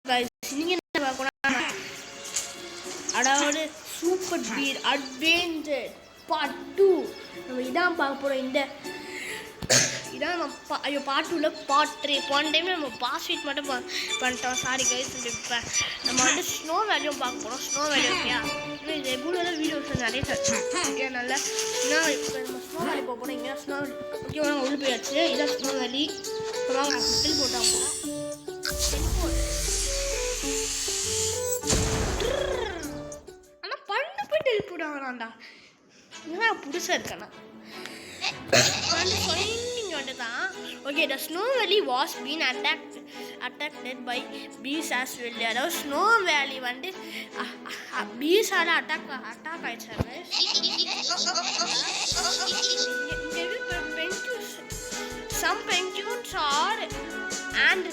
நீங்க என்ன பார்க்கணும், அதாவது சூப்பர் பீர் அட்வென்ச்சர் பார்ட் 2 நம்ம இதான் பார்க்க போகிறோம். இதான் நம்ம ஐயோ பார்ட் 2ல பார்ட் 3. போன டைம் நம்ம பாஸ் ஃபீட் மட்டும் பண்ணிட்டோம். Sorry guys. இப்போ நம்ம வந்து ஸ்னோ வேல்யூம் பார்க்க போகிறோம். ஸ்னோ வேல்யூ ஓகேயா, இன்னும் ரெகுலராக வீடியோஸ் நிறைய ஓகே. நல்லா இன்னும் இப்போ நம்ம ஸ்னோ வேலி போக போகிறோம். இங்கே ஸ்னோ ஓகே வாங்க உள்ள போயாச்சு. இதான் ஸ்னோ வேலி. இப்போ வாங்க ஹோட்டல் போட்டால் போகிறோம். ஆனால் பண்ணு போய் டெலிட் போட வேணாண்டா, இதெல்லாம் புதுசாக இருக்கேண்ணா. Okay, the snow valley was being attacked by bees as well. அதாவது ஸ்னோ வேலி வந்து பீஸால attack ஆயிடுச்சாங்க. Some penguins are and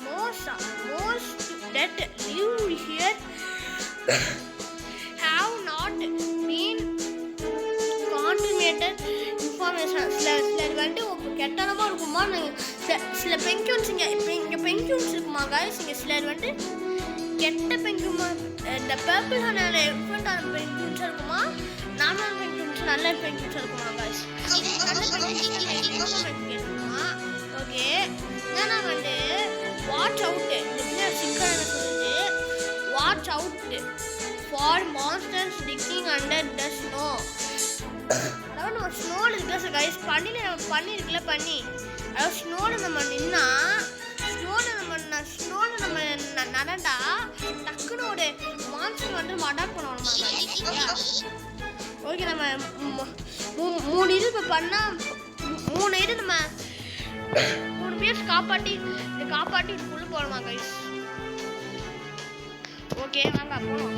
most that live here have not been contaminated information. சில வந்து கெட்டனமாக இருக்குமா, சில பெங்குன்ஸ் இங்கே பெங்குன்ஸ் இருக்குமா காய்ஸ். இங்கே சிலர் வந்து கெட்ட பெங்குமா, இந்த பர்பிள் ஹார்னோட டிஃப்ரெண்டான பெங்குன்ஸ் இருக்குமா, நார்மல் பெங்குன்ஸ் நல்ல பெங்குன்ஸ் இருக்குமா காய்ஸ். நல்ல பெங்குன்ஸ் இருக்குமா. ஓகே, ஏன்னா வந்து வாட்ச் அவுட்டு இந்த சிக்கன சொல்லுது, watch out for monsters ticking under the snow. அதாவது நம்ம ஸ்னோவில் இருக்கிற கைஸ் பண்ணியிருக்குல்ல பண்ணி, அதாவது ஸ்னோவில் நம்ம நின்னா ஸ்னோவில் நம்ம நடந்தா டக்குன்னு ஒரு மான்ஸ்டர் வந்து அட்டாக் பண்ணுவோம். ஓகே, நம்ம 3 இது இப்போ பண்ணால் 3 இது நம்ம 3 பேர் காப்பாற்றி இதுக்குள்ளே போகணுமா கைஸ். ஓகே வாங்க போகணும்.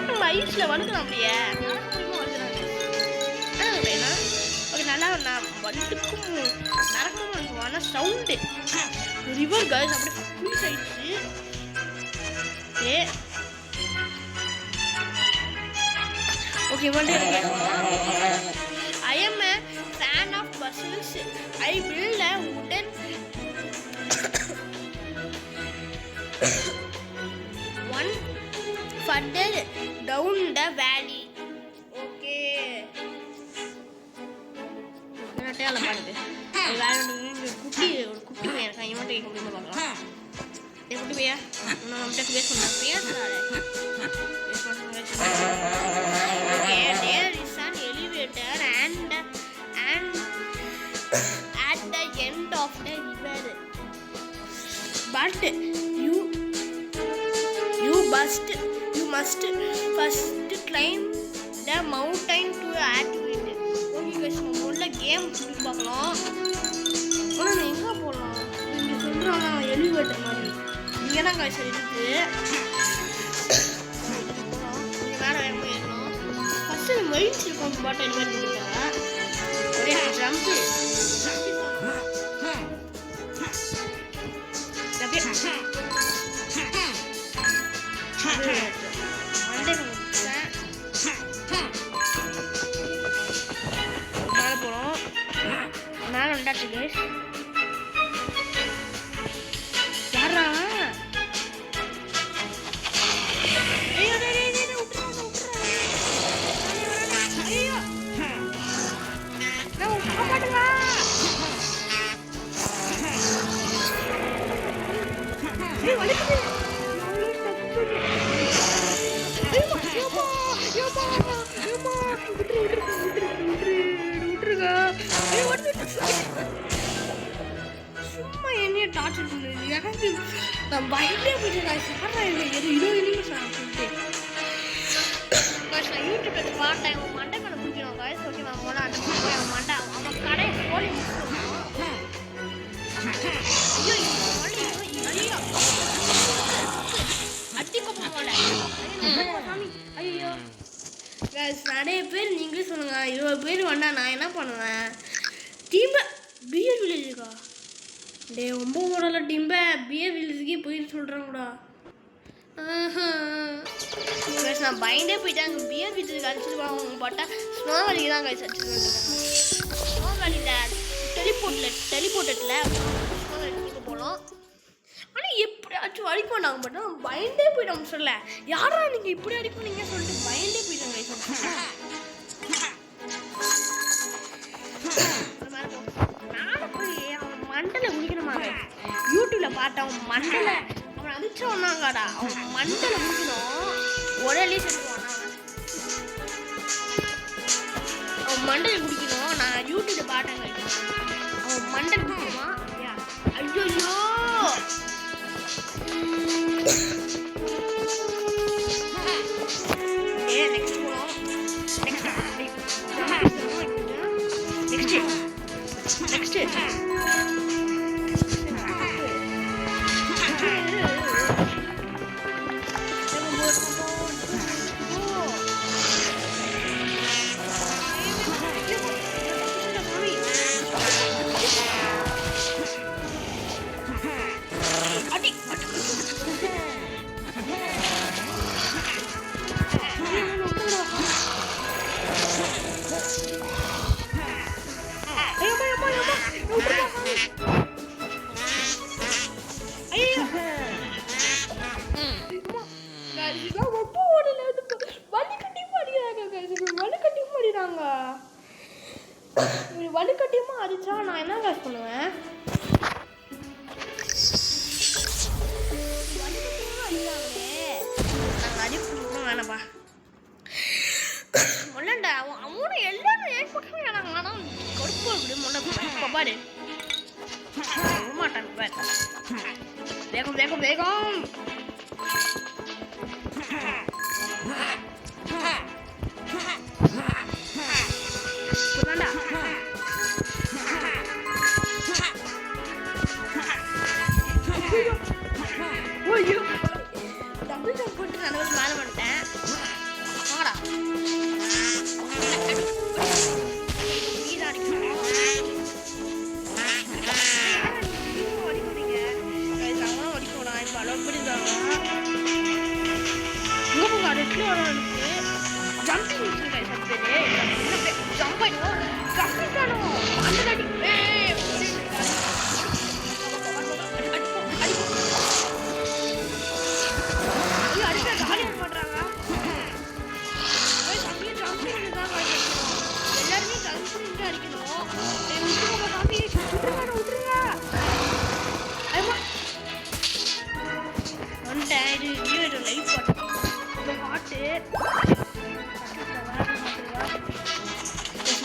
நம்ம ஐஸில் வளர்க்கலாம் அப்படியே ஓகே. நல்லா நான் வந்துக்கும் நடக்கணும் சவுண்டு ரிவர் கேர்ள்ஸ் அப்படியே ஃபுல் ஆயிடுச்சு. ஓகே வந்து I am a fan of puzzles. I build a wooden one further down the valley. Okay டேல பாருங்க. குட்டி பையன் இருக்கான். இவன்ட்ட கேட்க முடியுமா பார்க்கலாம். குட்டி பையா நம்மகிட்ட பேசணும். பேசுறாரு. Okay, there is an elevator and at the end of the river, but you must first climb the mountain to activate it. Okay guys, நம்ம உள்ள கேம் சுத்தி பார்க்கலாம். ஆனா எங்க போலாம், நீங்க சொல்றாங்க எலிவேட்டர் மாதிரி இங்க தான் गाइस இருக்கு. இது வேற வேற ஏறணும். ஃபர்ஸ்ட் மெயின்ஸ் இருக்கும் பாட் எலிவேட்டர் இருக்குங்க. ஒரே ஜம்ப் மேலே உண்டாச்சு கேஸ். யாரா சும்மா என்னைய டார்ச்சர் பண்ணுது. எனக்கு நான் பயந்தே போயிட்டு யூடியூப்ல பார்த்தேன். உன் மண்டை கடை பிடிக்கணும் காய்ஸ். ஓகே நான் போனா அவன் மண்டை அவன் கடையை போலி ஐயோ நிறைய பேர் நீங்களே சொல்லுங்க. 20 பேர் வந்தா நான் என்ன பண்ணுவேன்? டீம்ப பியர் வில்லேஜுக்கா டே ரொம்ப ஓடல. டீம்ப பியர் வில்லேஜுக்கே போயிட்டு சொல்கிறாங்கடா. நான் பயந்தே போயிட்டாங்க. பியர் வில்லேஜுக்கு அடிச்சிருவாங்க பார்த்தா ஸ்னோ வேலிக்கு தான் கழிச்சு அடிச்சிருவாங்க. ஸ்னோ வேலியில் டெலிபோர்ட்டில் ஸ்னோ வேலிக்கு போகலாம். ஆனால் அடிக்க மாட்டாங்க. பட் பயந்தே போயிட்டோம். சொல்ல யாரா நீங்க இப்படி அடிப்பீங்க சொல்லிட்டு பயந்தே போயிட்டாங்க. நானும் போய் அவன் மண்டல குடிக்கணுமாங்க. யூடியூப்ல பார்த்தேன் அவன் மண்டல அவன் அடிச்சோன்னாங்கடா. அவன் மண்டல குடிக்கணும் உடனே செத்துவான். அவன் மண்டல குடிக்கணும். நான் யூடியூப்ல பார்த்தேங்க. அவன் மண்டல் குடிக்கணுமா? ஐயோ நெக்ஸ்ட் போனோம். நெக்ஸ்ட் வலுக்கட்டியமா அடிச்சா நான் என்ன காசு பண்ணுவேன்? நாங்கள் அடிப்போம் வேணாப்பா. முள்ளண்டா அவனோட எல்லாரும் ஏன் பக்கம் வேணாங்க. ஆனால் கொடுப்போம் அப்படி முள்ள பாரு மாட்டான். வேகம் வேகம் வேகம். டபுள் ஜம்ப் போட்டு நான் மேலே பண்ணிட்டேன். வாடா நீதான் அடிக்கணும். அடிக்கிறீங்க அவங்களும் அடிக்கணும். இப்போ அளவு பண்ணிருக்காங்க. ரெட்ல வர ஜம்பிங் ஜம்ப் ஆயிடும். கஷ்டம் அந்த அடி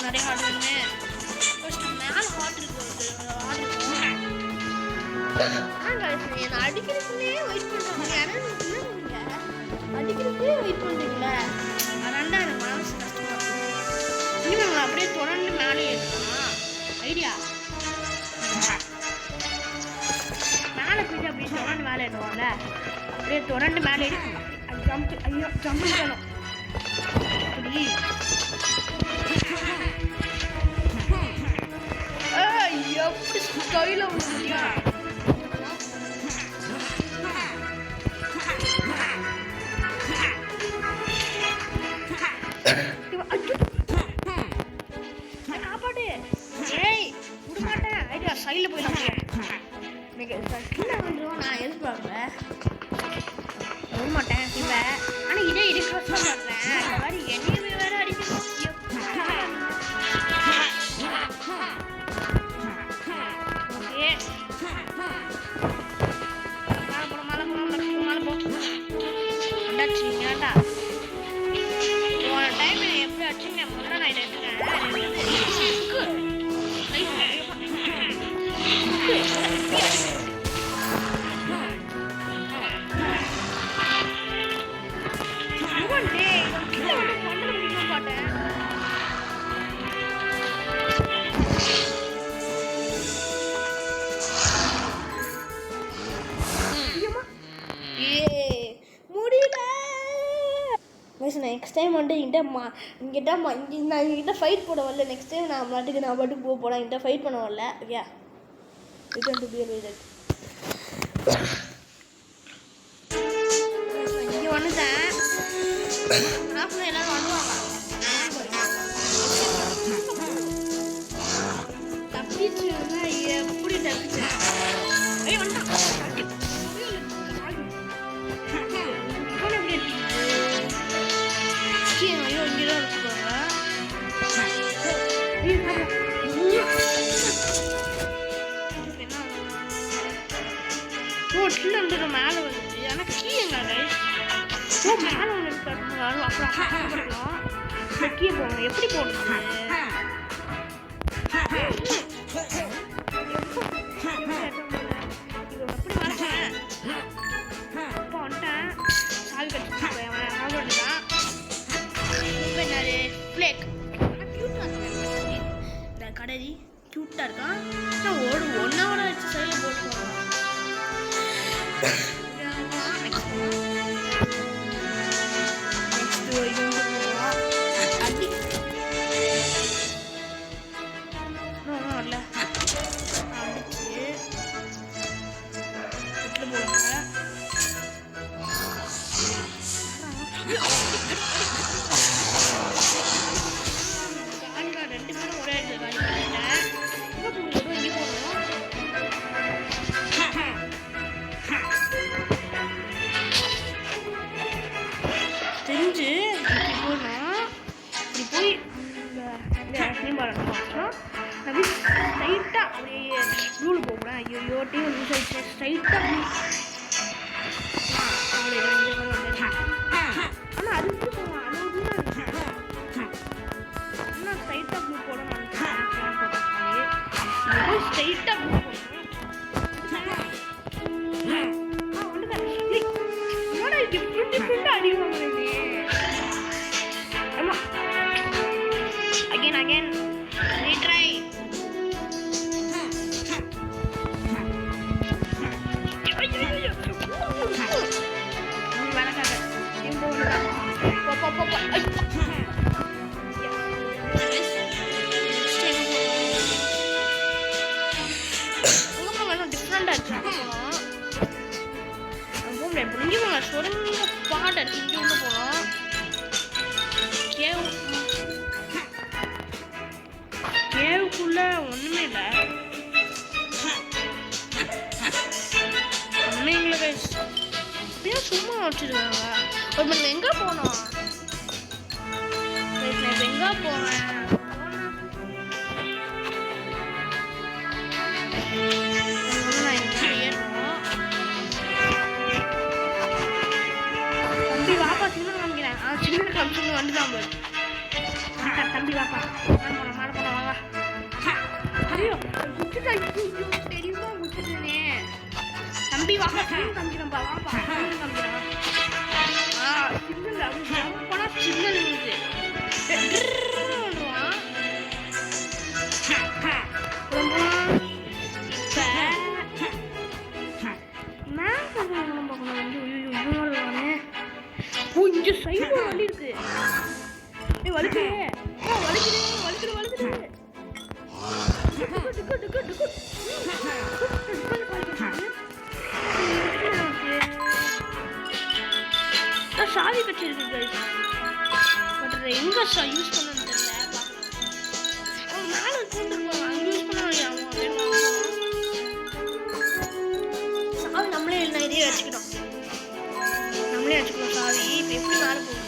நிறைய ஹார்ட் வேணுமே. மேலே ஹார்ட் இருக்கு. நான் அடிக்கிறதுக்குள்ளே வெயிட் பண்ணுறாங்க. அடிக்கிறதுக்கே வெயிட் பண்ணுறீங்களே. அதனால எனக்கு மனசு கஷ்டமா இருக்கு. இனிமேல் அப்படியே தொடர்ந்து மேலே ஏற்றலாம் ஐடியா. மேலே போயிட்டு அப்படியே தொடர்ந்து மேலே ஏற்றுவாங்க. அப்படியே தொடர்ந்து மேலே ஏறி ஜம்ப். ஐயோ ஜம்ப் பண்ணணும். அப்படி எப்படி கையில் முடியா? காப்பாடு. ஏய் விட மாட்டேன். ஐடியா சைடில் போயிடலாம். கீழே வந்துடும். நான் எதிர்பார்ப்பேன் விட மாட்டேன் கீழே. ஆனால் இதே இருக்கிற மாட்டேன். இந்த மாதிரி என்னையுமே வேற அடிக்கணும். ஏன்டா போன டைம் எப்படி அடிச்சுங்க முதல்ல நான் எடுத்துக்கிறேன். பாட்டேன் நெக்ஸ்ட் டைம் வந்து என்கிட்ட ஃபைட் போட வரல. நெக்ஸ்ட் டைம் நான் பாட்டுக்கு போக போகிறேன். என்கிட்ட ஃபைட் பண்ண வரல. Okay return to pier white. இங்கே வந்துட்டேன். எல்லாரும் வருவாங்க. தப்பிச்சு எப்படி தப்பிச்சு வந்துட்டான். ஓ கீழே வந்து மேலே வந்துச்சு ஆனால் கீ எங்க கைஸ் ஓ மேலே ஒன்று இருக்கு அப்புறம் பண்ணலாம் இந்த கீ போடணும் எப்படி போடணும் கடரி கியூட்டா இருக்கான் ஒரு 1 hour ஆச்சு சைடில் போட்டுருவாங்க தெரிஞ்சு இப்படி போனால் இப்படி போய் இந்த சினிமாவில் அப்படி ஸ்ட்ரைட்டாக அப்படியே ரூல் போகிறேன் ஐயோ டீம் லூஸ் ஆகிடுச்சு ஸ்ட்ரைட்டாக ஆனால் அது போகலாம் ஆனால் ஸ்ட்ரைட்டாக ப்ளூ போட மாட்டேன் ஸ்ட்ரைட்டாக ப்ளூ போடணும் டிஃப்ரெண்டாக அடிவாங்க again retry பாடல் இங்கே உள்ள போனோம் கேவுக்குள்ள ஒண்ணுமே இல்லை ஒன்றும் கைஸ் அப்படியே சும்மா வச்சிருக்காங்க ஒரு மணி எங்கே போனோம் நான் எங்கே போனேன் தம்பி வாப்பா சின்ன காமிக்கிறேன் சின்ன காமிச்சு வந்துதான் போய் தம்பி வாப்பா மாட போன வாங்க ஐயோ தெரியுமா முடிச்சுட்டேனே தம்பி வாப்பா காமிக்கிறேன்ப்பா வாப்பா காமிக்கிறேன் சிக்னல் போனா சிக்னல் இருந்துச்சு இங்க சைடு வலி இருக்கு வலிக்குது சாவி கட்டிருக்கு பட் எங்க யூஸ் பண்ணணும்னு தெரியல மேலே போட்டுருப்பாங்க அங்கே யூஸ் பண்ண சாவி நம்மளே இல்லை இதே வச்சுக்கிட்டோம் சாவி இப்போ எப்படி மேலே போகுது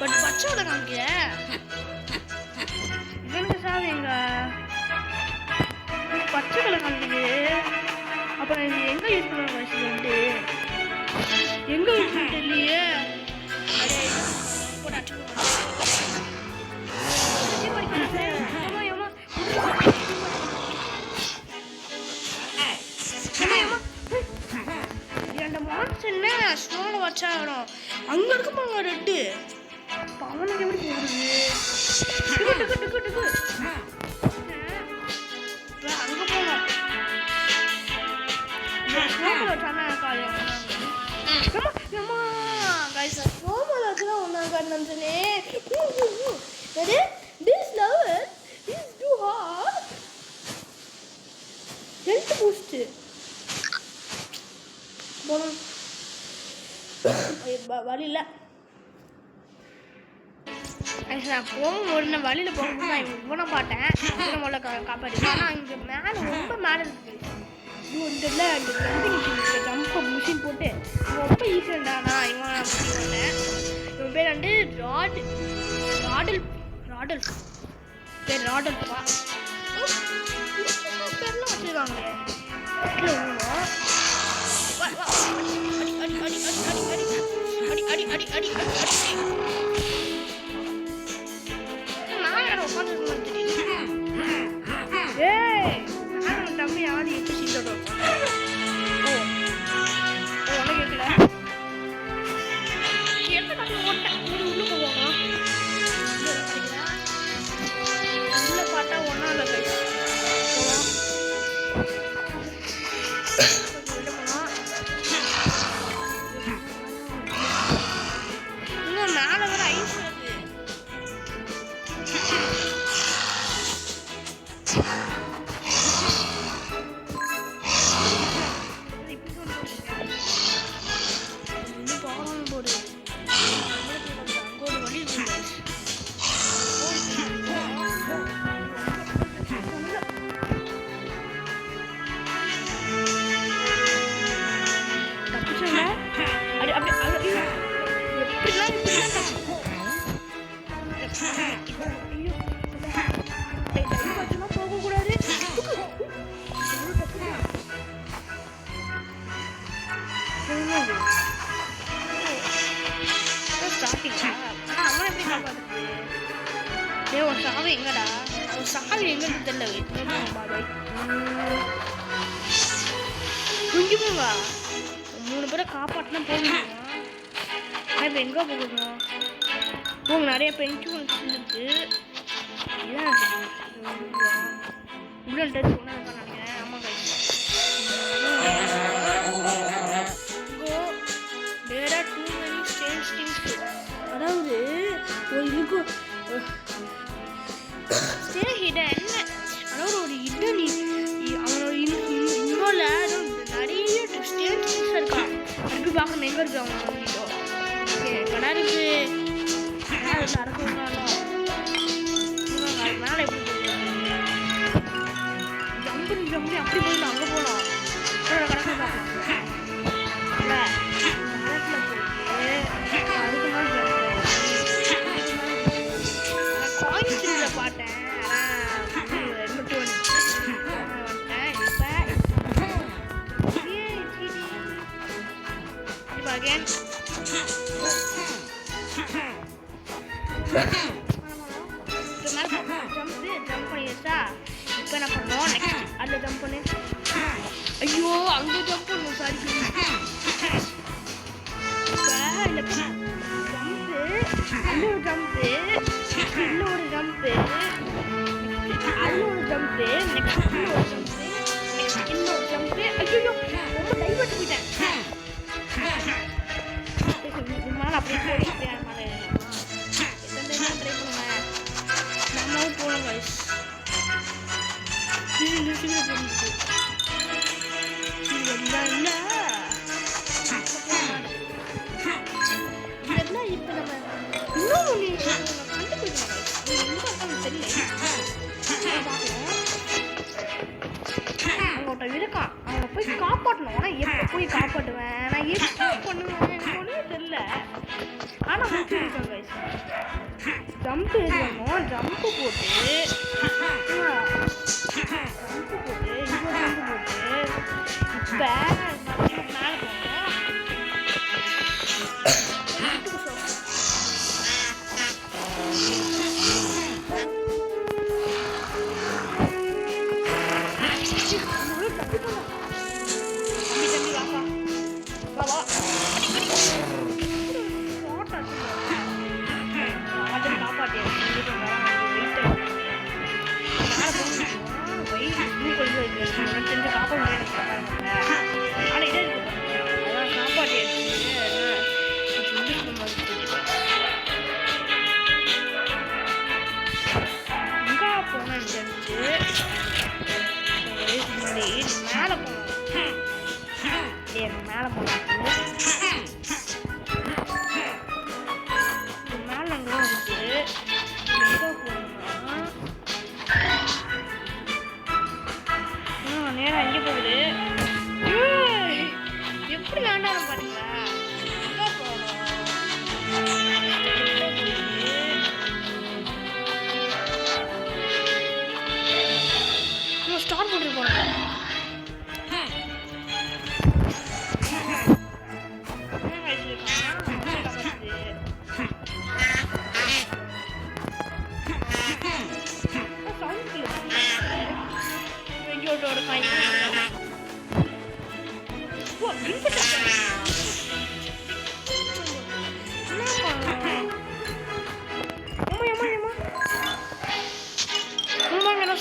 பட் பச்சோட காமிக்க இவனுக்கு சாவி எங்க பச்சை கலர் காமிக்குது அப்புறம் இது எங்க யூஸ் பண்ணுவாங்க வயசுலேருந்து எங்க யூஸ் பண்ணிட்டு இல்லையே என்ன ஸ்னோவில் வச்சா ஆகிடும். அங்கே இருக்குமாங்க ரெட்டு. அவனுக்கு எப்படி போகுது? அங்கே போகணும். ஸ்னோவில் வச்சானா காலையில் ஸ்னோவில் வச்சுதான் ஒன்றா காரணே. This level is too hard. Health boost. போகணும். வழி இல்லை. நான் போகும்போது நான் வழியில் போகும்போது நான் இவனை பார்த்தேன். இவனை காப்பாற்றி. ஆனால் இங்கே மேலே ரொம்ப மேலே இருக்குது. இந்த ஜம்ப் மிஷின் போட்டு ரொம்ப ஈஸியாண்டா. நான் இவன் வந்தேன். இவன் பேர் வந்து ராடல் பேர் ராடல்ப்பா. பேர்லாம் வச்சுருக்காங்க. நான் யாரும் உட்காந்து தம்பி யாரும் எப்படி சீட்டோட ஒன்றும் கேட்கல. எந்த தம்பி ஓட்டேன் உள்ளே போவாங்க. உள்ளே பார்த்தா ஒன்றா இல்லை போகலாம். இன்னும் மேலே வர ஐஸ் வருது. சாவி எங்கடா? சாவி எங்க தெரியல. குஞ்சு போங்க. 3 பேரை காப்பாற்றினா போகணும். இப்போ எங்கே போகணும்? போங்க. நிறைய பென்சில்ஸ் இருக்கு. இவ்வளோ டச் ஒன்றா நினைக்கிறேன். ஆமாங்க. there are too many strange things. அதாவது ஒரு இதுக்கு ஸ்டே ஹிடன். அதாவது ஒரு ஹிடன் அவனோட இங்கோல நிறைய ஸ்டேஜ் திங்ஸ் இருக்கா. அப்படி பார்க்கணும் எங்கே இருக்கு அவங்க வீட்டோ. ஓகே கடை இருக்கு. நடக்குனாலும் மேலே எப்படி ஜம்பி அப்படி போயிடலாம். அங்கே போகலாம். கடற்கரை பார்க்கலாம். பாட்டேன் again. ஜம்ப் பண்ணிடுச்சா. இப்போ என்ன பண்ணோம்? நெக்ஸ்ட் அதில் ஜம்ப் பண்ணு. ஐயோ அங்கே ஜம்ப் பண்ணும். சாரி இந்த ஜம்ப்பு இன்னொரு ஜம்ப்பு இன்னொரு ஜம்ப்பு இன்னொரு ஜம்ப்பு நெக்ஸ்ட் இன்னொரு ஜம்ப்பு நெக்ஸ்ட் இன்னொரு ஜம்ப்பு. ஐயோ ரொம்ப டைவர்ட் போயிட்டேன். அப்படியே போயிட்டு எத்தனை ட்ரை பண்ணுவேன். நம்மளும் போகணும் கைஸ். இதெல்லாம் இப்போ நம்ம இன்னும் கண்டுபிடிக்கணும். அவங்கள்ட்ட இருக்கான். அவனை போய் காப்பாற்றணும். ஆனால் எப்போ போய் காப்பாற்றுவேன்? நான் எப்படி பண்ணுவேன்? எனக்கு ஒன்றும் தெரியல. ஆனால் முடிச்சிருக்கேன் கைஸ். ஜம்ப் ஏறணும். ஜம்ப்பு போட்டு இப்போ மேலே போகணும். எனக்கு மேலே போகிறது மேலே அங்கே வந்துட்டு எங்கே போகணும்னா நேரம் அங்கே போகுது. எப்படி வேண்டாம் பாருங்களா எங்கே போகணும் ஸ்டார்ட் பண்ணிட்டு போனோம்.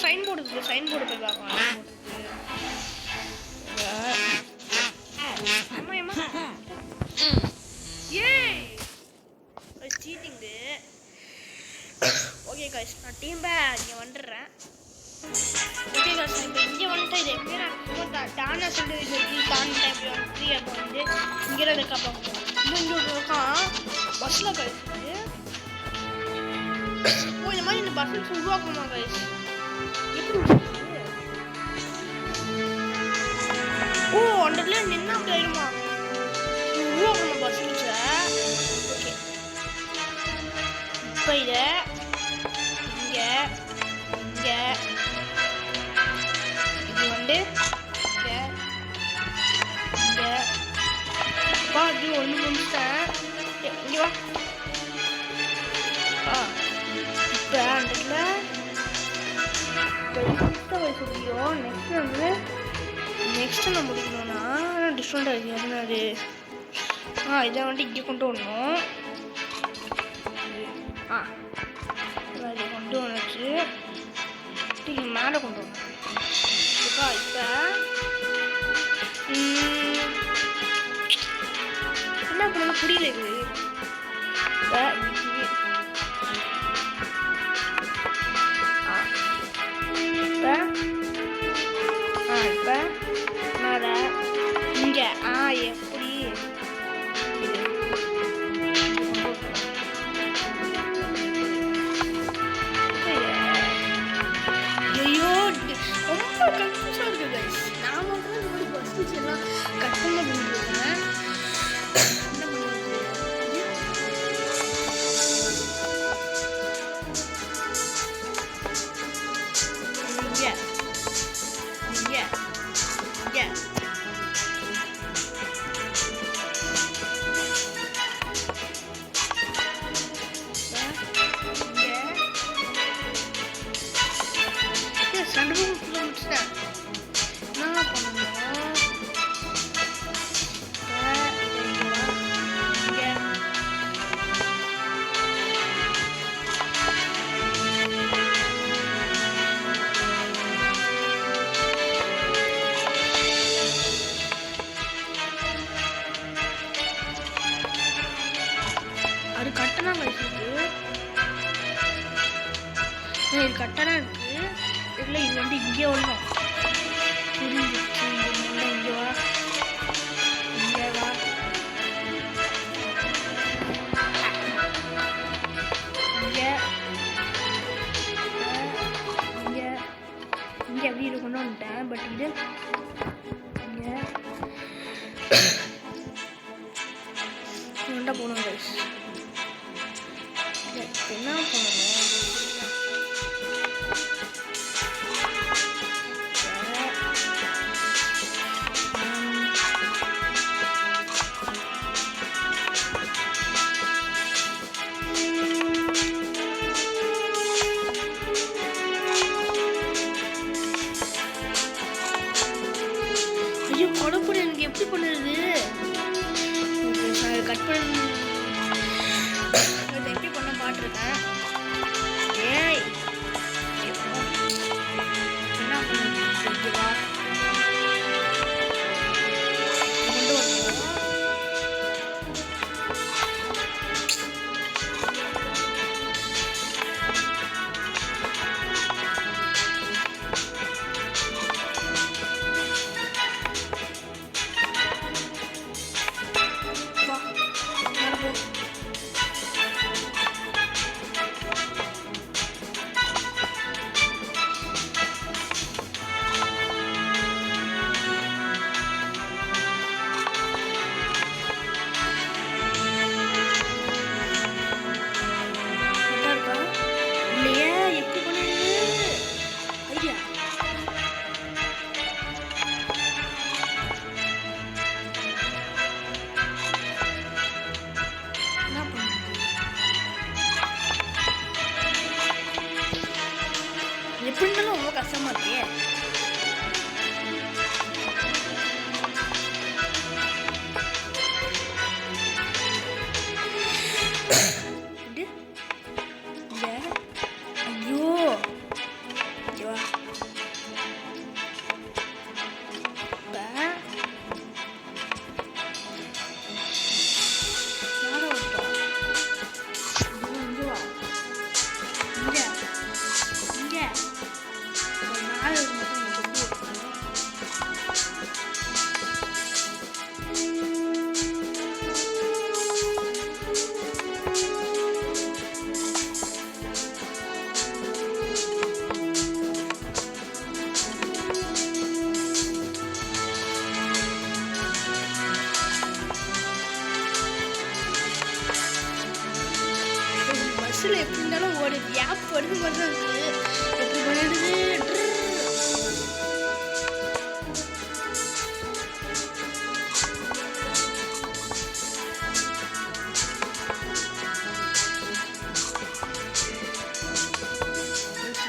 சைன் போர்டு சைன் போர்டு போய் பார்க்கலாம். சீட்டிங்கு. ஓகே காய்ஸ் நான் டீம் இங்கே வந்துடுறேன். ஓகே காய்ஸ் இப்போ இங்கே வந்துட்டு இது எப்படி நான் டானா சொல்லிட்டு டான் டைப் ஃப்ரீயாக வந்து இங்கே இருந்து காப்பாங்க. இன்னும் இங்கே இருக்கான் பஸ்ஸில் காய்ஸ். ஓ இந்த மாதிரி இந்த பஸ்ஸில் உருவாக்குமா காய்ஸ்? எப்படி ஓ அந்த இடத்துல நின்னா அப்படி ஆயிடுமா? உருவாக்கணும் பஸ் ஓகே. இப்போ இதை இங்கே இங்கே இது வந்து இங்கே இங்கே வா இது ஒன்று முடிச்சிட்டேன். இங்கே வா. இப்போ அந்த இடத்துல முடியும். நெக்ஸ்ட் நான் முடிக்கணும்னா டிஃப்ரெண்டாக இருக்குது. என்னது இதை வந்துட்டு இங்கே கொண்டு வரணும். இதை கொண்டு வந்துச்சு இங்கே மேலே கொண்டு வரணும். இப்போ என்ன பண்ணணும் புரியல. இது இப்போ இப்போ மேலே இங்கே எப்படி ஐயோ ரொம்ப கன்ஃபியூஸாக இருக்குது கைஸ். நான் மட்டும் இந்த மாதிரி பஸ் எல்லாம் கட் பண்ண பண்ணிருக்கேன். என்ன பண்ணுறது? அது கட்டணம் வச்சுருக்கு. இது கட்டணம் இருக்கு. இதில் இது வந்து இங்கே வரணும். புரிஞ்சிச்சு. இங்கே வா இங்கே வா இங்கே இங்கே இங்கே எப்படி இது கொண்டு வந்துட்டேன். பட் இது இங்கே கொண்டா போகணும் கைஸ். என்ன பண்ணணும்? ஐயோ கொடப்படி எனக்கு எப்படி பண்ணுறது? கட் பண்ண கஷ்டமா இருக்கே. எப்படி இருந்தாலும் ஒரு கேப் வருது மட்டும் இருக்கு. எப்படி பண்ணிடுது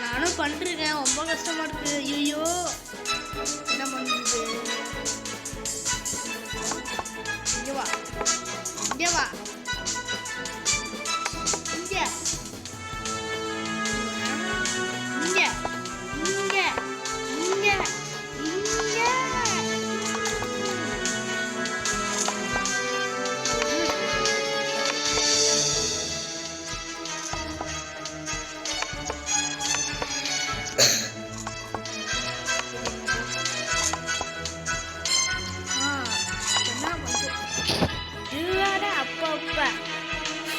நானும் பண்ணிருக்கேன். ரொம்ப கஷ்டமா இருக்கு. ஐயோ என்ன பண்ணுறது? இங்கே வா, இங்கே வா,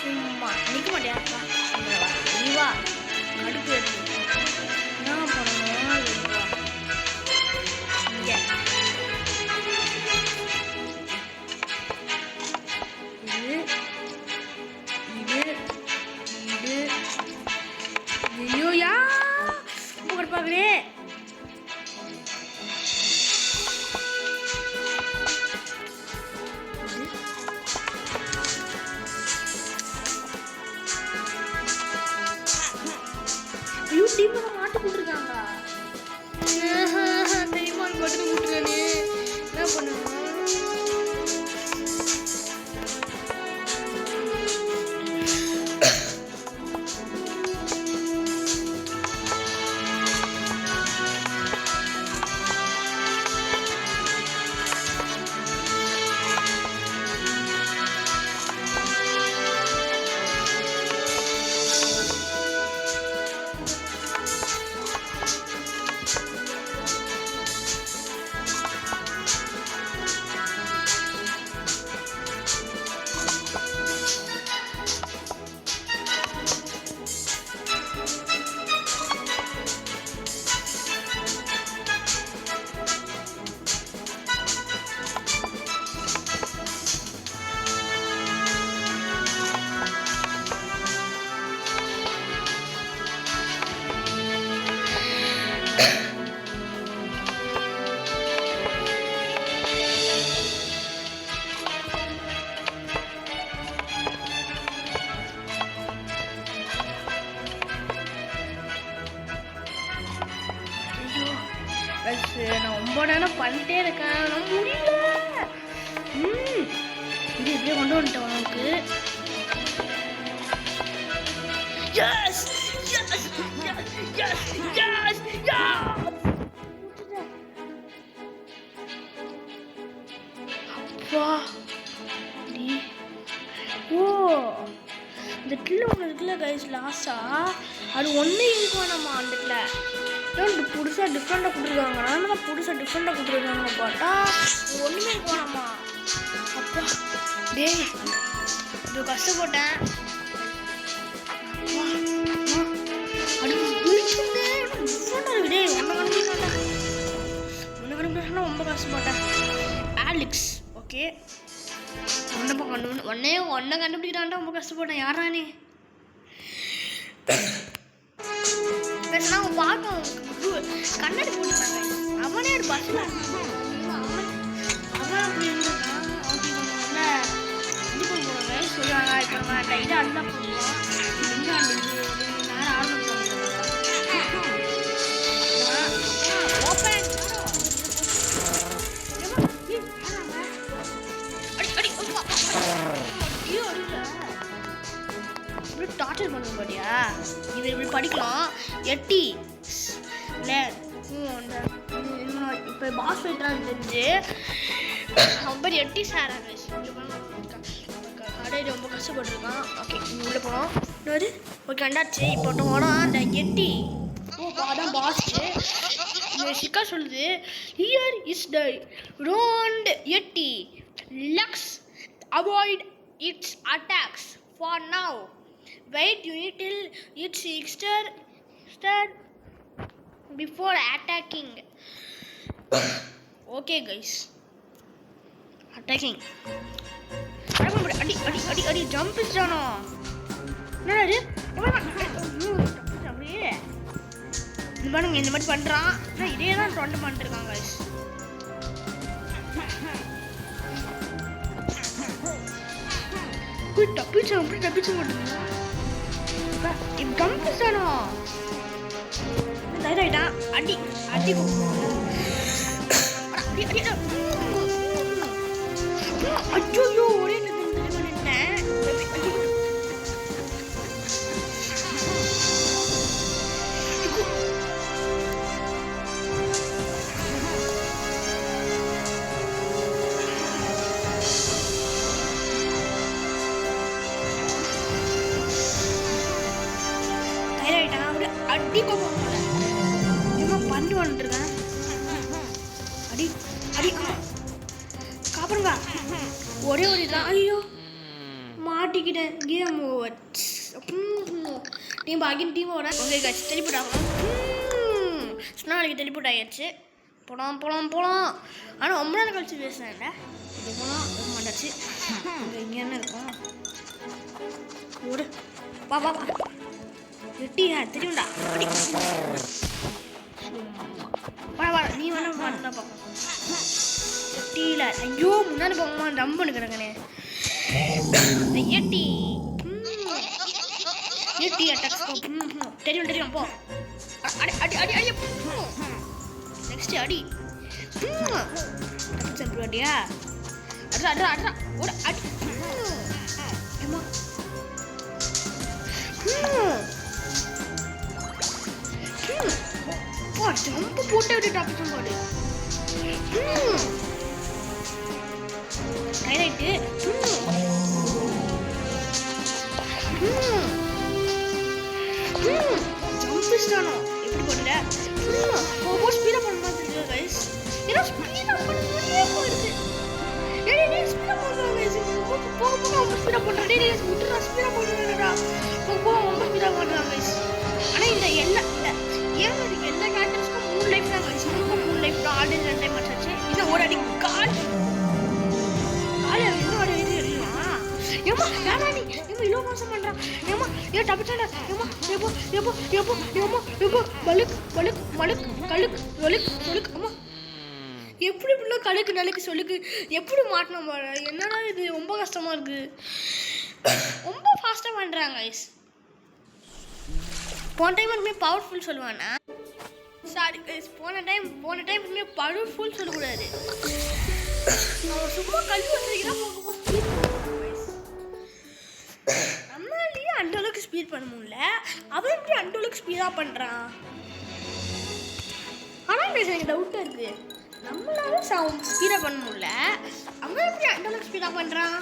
சும்மா நிற்க மாட்டியா? நீ வா, அடுப்பு எடுத்து என்ன பண்ணணும்? இங்கே இது ஐயோயா ரொம்ப கடுப்பாகுதே. டீம் மாட்டு போட்டுருக்காங்க. தெரியுமா பட்டு போட்டுருக்கானே. என்ன பண்ணுவோம்? நான் ரொம்ப நேரம் பண்ணிட்டே இருக்கேன். நான் முடியல. இது எப்படியே கொண்டு வந்துட்டேன் உனக்கு. Yes yes yes yes yes அப்பா நீ ஓ இந்த கிலோ ஒன்று இருக்குல்ல கைஸ் லாஸ்டா அது ஒன்று இருக்கும் நம்ம அந்த இடத்துல புதுசாக டிஃப்ரெண்டாக கொடுத்துருக்காங்க. நானும் புதுசாக டிஃப்ரெண்டாக கொடுத்துருக்காங்க பார்த்தா ஒன்றுமே இருக்கணும்மா. அப்பா டேய் இது கஷ்டப்பட்டேன். அது டிஃப்ரெண்டாக இருக்கு. டேய் ஒன்று கண்டுபிடிச்சா ரொம்ப கஷ்டப்பட்டேன். ஆலிக்ஸ் ஓகே ஒன்றை கண்டுபிடிக்கிறான்டா ரொம்ப கஷ்டப்பட்டேன். யாரா நீ பேசினா அவன் பார்க்க கண்ணாடி போட்டுருக்காங்க. அவனே ஒரு பஸ்ஸில் அவன் அப்படி இருந்தான். இது பண்ணுவாங்க சொல்லுவாங்க. இப்போ நம்ம டைட்டாக அதுதான் பண்ணுவோம். எங்கே நேரம் ஆரம்பிச்சு பண்ணுங்க பாட்டியா இது இப்படி படிக்கலாம் எட்டி இப்போ பாஸ் ஃபைட்லாம் தெரிஞ்சு அவன் பேர் எட்டி சார் கடையில் ரொம்ப கஷ்டப்பட்டுருக்கான். ஓகே இங்கே உள்ளே போனோம் இன்னொரு ஓகே கண்டாச்சு. இப்போ போனால் அந்த எட்டி அதான் பாஸ் ஷிக்கா சொல்லுது here is the round eddy lux avoid its attacks for now wait until it's exter before attacking. Okay guys, attacking. அடி அடி அடி அடி ஜம்ப் இஸ்டானோ என்னடா இது அப்படியே இந்த மாதிரி பண்றான். இதே தான் ட்ரெண்ட் பண்ணிட்டு இருக்காங்க guys. டப்பிச்சு மாட்டேங்க ஜம்ப் இஸ்டானோ தைராயிட்டா அடி அடி அடி அச்சோ ஒரே நின்னேன். தைராயிட்டா அப்படி அடி கோபம் பண்ணி வந்துருக்கேன். அடி அடி காப்பாடுங்க ஒரே ஒரு தான். ஐயோ மாட்டிக்கிட்டேன். Game over. டீமோட ஓகே காய்ச்சி டெலிபோர்ட் ஆகணும். நாளைக்கு டெலிபோர்ட் ஆகிடுச்சு. போகலாம் ஆனால் ரொம்ப நாள் கழிச்சு பேசுகிறேன்ல. இது போனால் மாட்டாச்சு. இங்கே என்ன இருக்கும் ஒரு வா எட்டியா தெரியும்டா. வா நீ வேணா மாட்டினா பார்ப்போம். எட்டியில் ஐயோ முன்னாடி போகமா டம்ப் பண்ணுக்கிறேங்கண்ணே. எட்டி அட்டாக்ஸ் தெரியும் போ. அடி அடி அடி அடி நெக்ஸ்ட் அடி அடியா அட்ரா ஒரு அடி ஜம்ப் போட்டு விட்டு டாப்பிச்சு போடு. ரைட்டு ஜம்ப் இஸ்டானோ எப்படி போடுற ரொம்ப ஸ்பீடா பண்ண மாதிரி இருக்கு கைஸ். ஏன்னா ஸ்பீடா பண்ண முடியே போயிடுது. நீ ஸ்பீடா பண்ணுறாங்க கைஸ். போக ரொம்ப ஸ்பீடா பண்ணுறேன். நீ விட்டுறா ஸ்பீடா பண்ணுறா போக ரொம்ப ஸ்பீடா பண்ணுறாங்க கைஸ். ஆனால் இந்த எல்லா ஏன் எல்லா கேரக்டர்ஸ்க்கும் 3 லைஃப் தான் கைஸ். 3 லைஃப் தான். ஆல்ரெடி 2 டைம் ஆச்சு. இதை ஒரு அடி கால் இன்னும் அடி இது எழுதுவா. ஏமா யாரா நீ ஏமா இவ்வளோ மோசம் பண்ணுறான். ஏமா ஏன் டப்பிச்சாண்டா. ஏமா எப்போ மலுக்கு கழுக்கு அம்மா எப்படி இப்படிலாம் கழுக்கு நலுக்கு சொல்லுக்கு எப்படி மாட்டினோம் பாரு. என்னடா இது ரொம்ப கஷ்டமாக இருக்குது. ரொம்ப ஃபாஸ்ட்டாக பண்ணுறாங்க கைஸ். போன டைம் மட்டுமே பவர்ஃபுல் சொல்லுவானா. சாரி கைஸ் போன டைம் மட்டுமே பவர்ஃபுல் சொல்லக்கூடாது. அவன் சும்மா கல்வி வச்சிருக்கிறா நம்மளாலேயே அந்த அளவுக்கு ஸ்பீட் பண்ண முடியல. அவன் எப்படி அந்த அளவுக்கு ஸ்பீடாக பண்ணுறான். ஆனால் எனக்கு டவுட்டாக இருக்குது. நம்மளால ஸ்பீடாக பண்ண முடியல. அவன் எப்படி அந்த அளவுக்கு ஸ்பீடாக பண்ணுறான்.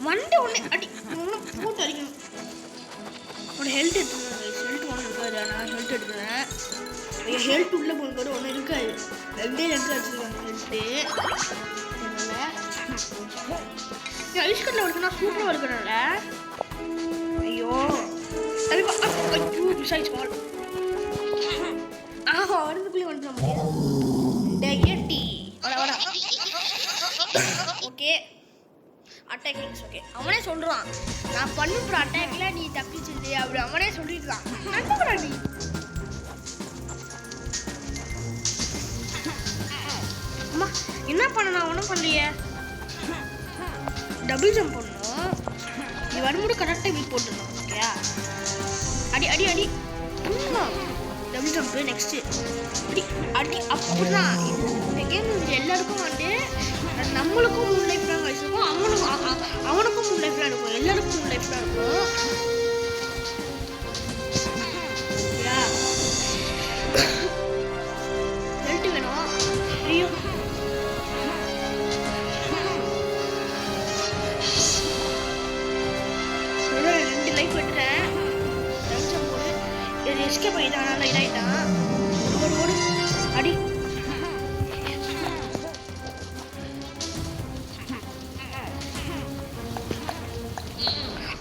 வண்டி ஒன்று அடி ஒன்று போட்டு அடிக்கணும். அவனோட ஹெல்த் எடுத்துக்கணும். ஹெல்த் ஒன்று இருக்காது. நான் ஹெல்த் எடுத்துக்கிறேன். ஹெல்த் உள்ளே போனது ஒன்று இருக்காது. 2 ஹெல்த் வச்சுருக்காங்க ஹெல்த்து. ஐஸ்கட்டில் வளர்க்கணும்னா சூப்பராக வளர்க்கணும்ல. ஐயோ மிஸ் ஆயிடுச்சு பால். வரதுக்குள்ளேயே வந்துட எட்டி வர ஓகே அட்டாக்கிங்ஸ் ஓகே. அவனே சொல்கிறான் நான் பண்ணுற அட்டாக்கில் நீ தப்பிச்சிருது அப்படி அவனே சொல்லியிருக்கான். நம்புறா நீ. அம்மா என்ன பண்ண நான் ஒன்றும் பண்ணலையே. டபுள் ஜம்ப் பண்ணணும். நீ வரும்போது கரெக்டாக வீக் போட்டுடணும். ஓகேயா அடி அடி அடி டபுள் ஜம்ப்பு. நெக்ஸ்ட்டு அடி அடி அப்படிதான். இந்த கேம் எல்லாருக்கும் வந்து நம்மளுக்கும் 3 லைஃப் தான் வச்சுருக்கோம். அவனுக்கும் 3 லைஃப் தான் இருக்கும். எல்லாருக்கும் 3 லைஃப் தான் இருக்கும். எஸ்கேப் ஆகிட்டான், நல்லா இதாகிட்டான். ஓடு ஓடு அடி.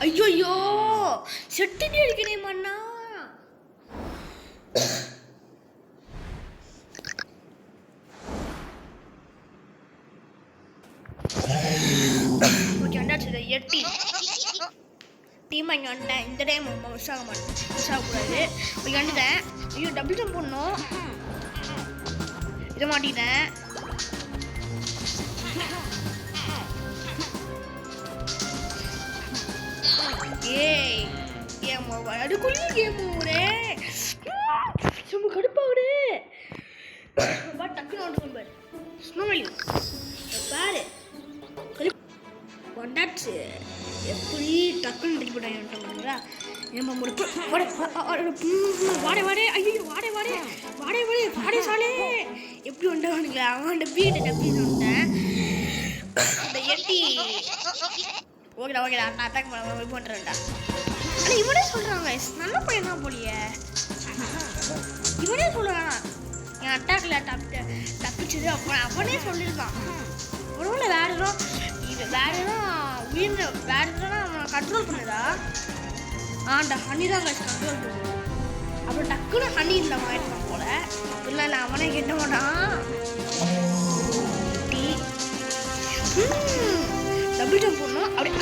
ஐயோ ஐயோ செட்டுட்டு அடிக்கிறேன் மண்ணா. ஓகே அண்டாச்சு எட்டி டீம் இங்கே வந்துட்டேன். இந்த டைம் மிஸ் ஆக மாட்டேன், மிஸ் ஆகக்கூடாது. இங்கே வந்துட்டேன். ஐயோ டபுள் ஜம்ப் பண்ணணும், இதை மாட்டிட்டேன். ஏய் கேம் ஓவர், அதுக்குள்ளே கேம் ஓவரே. சும்மா கடுப்பாகுது. டக்குன்னு வந்து பாரு ஸ்னோமலி பாரு வந்தாச்சு. எப்படி டக்குன்னு அடிக்க போட்டாங்களா நம்ம முடிப்பு வாடே வாடே. ஐயோ வாடே வாடே வாடே வாடே வாடே சாலே எப்படி வந்தானுங்களா அவன் வீட்டு டப்பின்னு வந்தேன். அந்த எட்டி ஓகேடா ஓகேடா நான் அட்டாக் பண்ண பண்ணுறேன்டா. ஆனால் இவனே சொல்கிறாங்க நல்ல பையன் தான் போலியே. இவனே சொல்கிறானா என் அட்டாக்கில் தப்பிச்சது அவனே சொல்லியிருக்கான். ஒருவேளை வேறு எதுவும் இது வேறு எதுவும் உயிர்ந்து வேறு எதுனா அவன் கண்ட்ரோல் பண்ணுதா? ஆண்டா ஹனி தான் கண்ட்ரோல் பண்ணுது. அப்புறம் டக்குன்னு ஹனி இல்லாமல் ஆயிடுவான் போல. இல்லை இல்லை அவனே கெட்ட மாட்டான். டீ டபுள் ஜம்ப் பண்ணணும். அப்படியே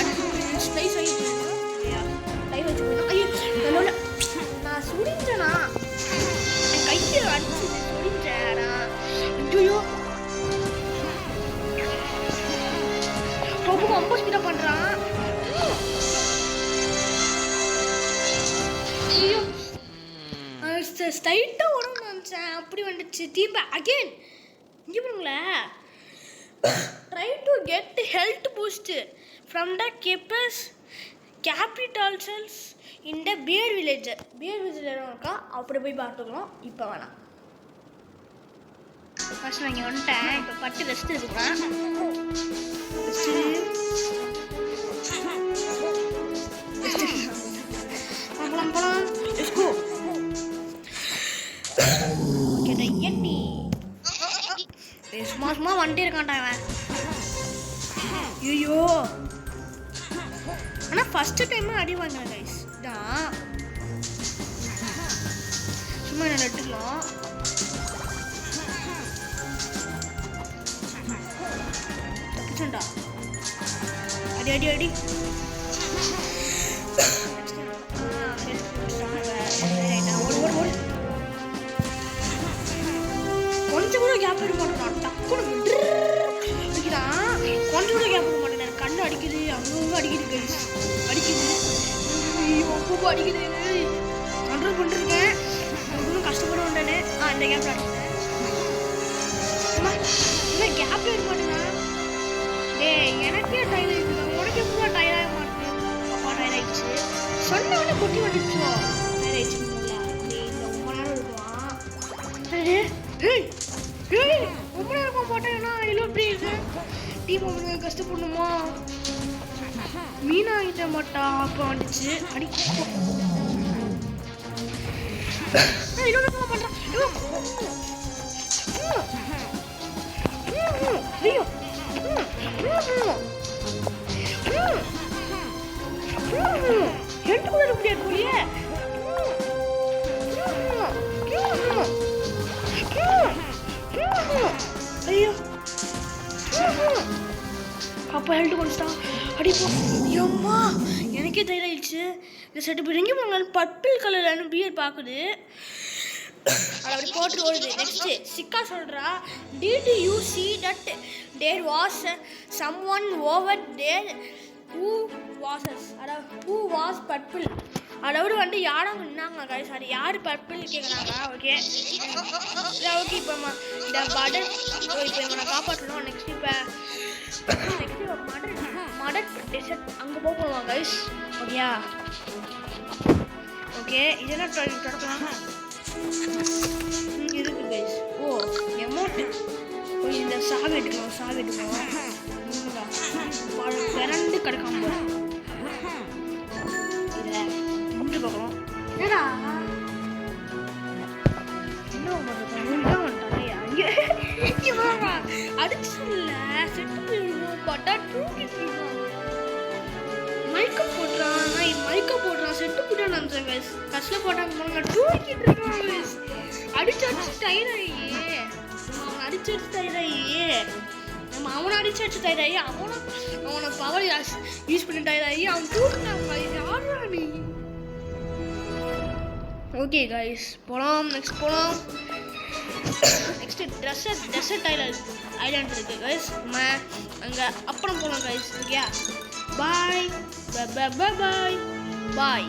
ஸ்லைஸ் ஆகி போடணும். லைவ் வச்சு போடணும். ஐயோ என்னோட நான் சுடிஞ்சேனா என் கையை அடிச்சு சுடிஞ்சேனா. ஐயோ ரொம்ப ரொம்ப ஸ்பீடாக பண்ணுறான். ஐயோ ஸ்ட்ரைட்டாக உடம்பு நினச்சேன், அப்படி வந்துடுச்சு. தீபா அகெயின் இங்கே பாருங்களேன். Try to get health boost from the capital cells in the bear village. Bear village இருக்கா, அப்படி போய் பார்த்துக்கலாம். இப்போ வேணாம், ஃபர்ஸ்ட் நான் இங்கே வந்துட்டேன். இப்போ பட்டு ரெஸ்ட் எடுத்துக்கிறேன். போலாம் போலாம் லெட்ஸ் கோ. ஓகே எட்டி சும்மா சும்மா வந்துட்டே இருக்கான்டா அவன். ஐயோ ஆனால் ஃபஸ்ட்டு டைம் அடி வாங்கினேன் கைஸ். இதான் சும்மா என்ன எடுத்துக்கலாம். தப்பிச்சோண்டா அடி அடி அடி. கொஞ்சம் கூட கேப் எடுக்க மாட்டேன், டக்குன்னு அடிக்கிறான். கொஞ்சம் கூட கேப் எடுக்க மாட்டேன். கண்ணு அடிக்குது, அவங்க அடிக்குது கைஸ், அடிக்குது ரொம்ப அடிக்குது. கண்ட்ரோல் பண்ணிருக்கேன், இன்னும் கஷ்டப்பட வேண்டானே. இந்த கேப்ல அடிச்சேன். இன்னும் கேப் எடுக்க மாட்டேன்னா டே எனக்கே டயர் ஆயிடுச்சு. உனக்கு எப்போ டயர் ஆக மாட்டேன். அப்பா டயர் ஆயிடுச்சு சொன்னவொடனே கொட்டி வந்துடுச்சோ. டயர் ஆயிடுச்சு இந்த ரொம்ப நேரம் இருக்குவான். ரொம்ப நேரம் போட்டேன்னா எவ்வளோ எப்படி இருக்கு. டீம் அவங்க கஷ்டப்படணுமா? மீனாகிட்ட மாட்டா அப்போ வந்துச்சு. அடி பண்றான். ஐயோ ஹெல்த் கூட முடியாது போலியே. ஐயோ அப்பா ஹெல்த் கொடுத்துட்டான். அடிப்போ ஐயோம்மா எனக்கே தைரியம் ஆயிடுச்சு. இந்த சர்டிஃபிகேட் எங்கே போனாங்க? பர்பிள் கலர்னு பியர் பார்க்குது. அது அப்படி போட்டு ஓடுது. நெக்ஸ்ட்டு சிக்கா சொல்கிறா, did you see that there was someone over there who வாசஸ், அதாவது ஹூ வாஸ் பர்பிள், அதாவது வந்து யாரும் நின்னாங்க கைஸ். அது யார் பர்பிள் கேட்குறாங்க. ஓகே ஓகே இப்போ இந்த படர் இப்போ இவனை காப்பாற்றணும். நெக்ஸ்ட் இப்போ மடட் டெசர்ட் அங்கே போகலாம் கைஸ். ஓகேயா ஓகே இதெல்லாம் தொடக்கலாம் இருக்கு கைஸ். ஓ எமௌண்ட் இந்த சாவி எடுக்கணும், சாவி எடுக்கணும். விரண்டு கிடக்காம இதில் முட்டு பார்க்கணும். ஏடா பார்த்தா தூக்கிட்டு இருக்கான். மயக்கம் போடுறான் செட்டு போட்டான்னு நினைச்சேன் கைஸ். கஷ்டம் போட்டாங்க போனாங்க தூக்கிட்டு இருக்கான் கைஸ். அடிச்சு டயராகி அவனை அடிச்சு டயராகி அவனை பவர் யூஸ் பண்ணி டயராகி அவன் தூக்கினான் கைஸ். யாரா நீ? ஓகே கைஸ் போகலாம். நெக்ஸ்ட் டெசர்ட் ஐலாண்ட் இருக்கு கைஸ். நம்ம அங்கே அப்புறம் போகலாம் கைஸ். Okay bye.